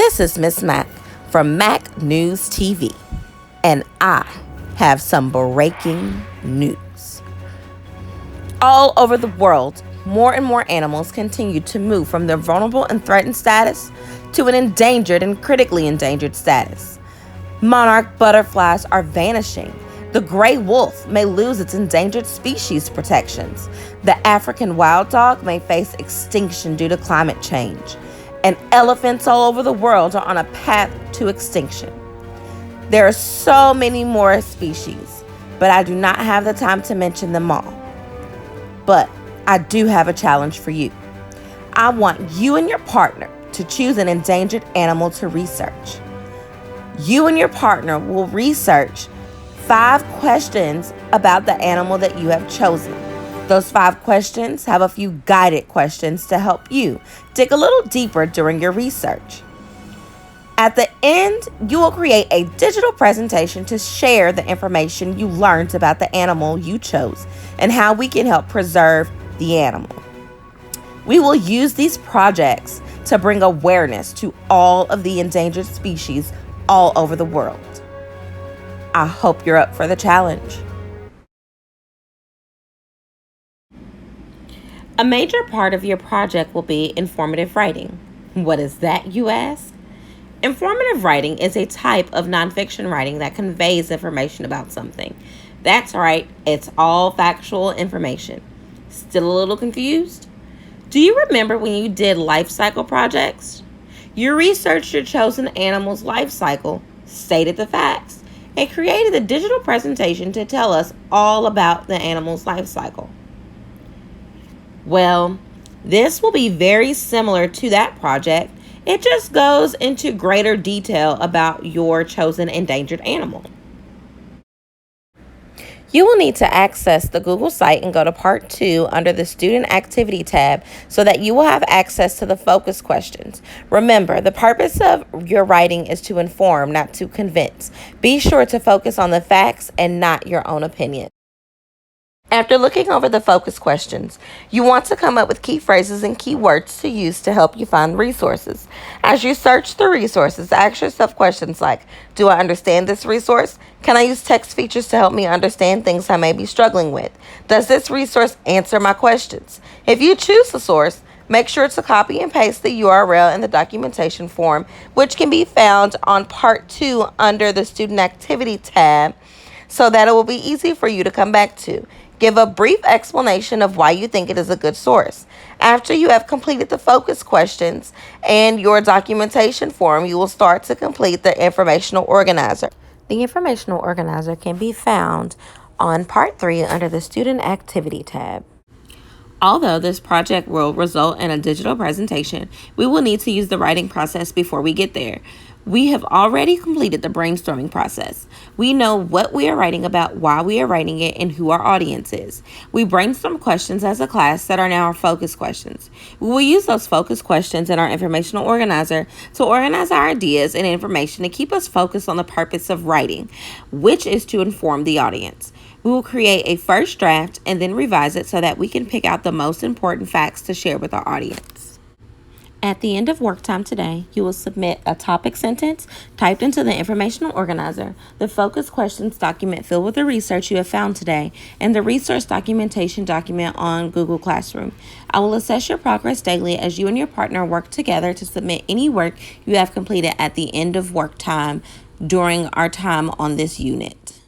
This is Miss Mack from Mack News TV, and I have some breaking news. All over the world, more and more animals continue to move from their vulnerable and threatened status to an endangered and critically endangered status. Monarch butterflies are vanishing. The gray wolf may lose its endangered species protections. The African wild dog may face extinction due to climate change. And elephants all over the world are on a path to extinction. There are so many more species, but I do not have the time to mention them all. But I do have a challenge for you. I want you and your partner to choose an endangered animal to research. You and your partner will research 5 questions about the animal that you have chosen. Those 5 questions have a few guided questions to help you dig a little deeper during your research. At the end, you will create a digital presentation to share the information you learned about the animal you chose and how we can help preserve the animal. We will use these projects to bring awareness to all of the endangered species all over the world. I hope you're up for the challenge. A major part of your project will be informative writing. What is that, you ask? Informative writing is a type of nonfiction writing that conveys information about something. That's right, it's all factual information. Still a little confused? Do you remember when you did life cycle projects? You researched your chosen animal's life cycle, stated the facts, and created a digital presentation to tell us all about the animal's life cycle. Well, this will be very similar to that project. It just goes into greater detail about your chosen endangered animal. You will need to access the Google site and go to Part 2 under the Student Activity tab so that you will have access to the focus questions. Remember, the purpose of your writing is to inform, not to convince. Be sure to focus on the facts and not your own opinion. After looking over the focus questions, you want to come up with key phrases and keywords to use to help you find resources. As you search the resources, ask yourself questions like, do I understand this resource? Can I use text features to help me understand things I may be struggling with? Does this resource answer my questions? If you choose a source, make sure to copy and paste the URL in the documentation form, which can be found on Part 2 under the Student Activity tab, so that it will be easy for you to come back to. Give a brief explanation of why you think it is a good source. After you have completed the focus questions and your documentation form, you will start to complete the informational organizer. The informational organizer can be found on Part 3 under the Student Activity tab. Although this project will result in a digital presentation, we will need to use the writing process before we get there. We have already completed the brainstorming process. We know what we are writing about, why we are writing it, and who our audience is. We brainstorm questions as a class that are now our focus questions. We will use those focus questions in our informational organizer to organize our ideas and information to keep us focused on the purpose of writing, which is to inform the audience. We will create a first draft and then revise it so that we can pick out the most important facts to share with our audience. At the end of work time today, you will submit a topic sentence typed into the informational organizer, the focus questions document filled with the research you have found today, and the resource documentation document on Google Classroom. I will assess your progress daily as you and your partner work together to submit any work you have completed at the end of work time during our time on this unit.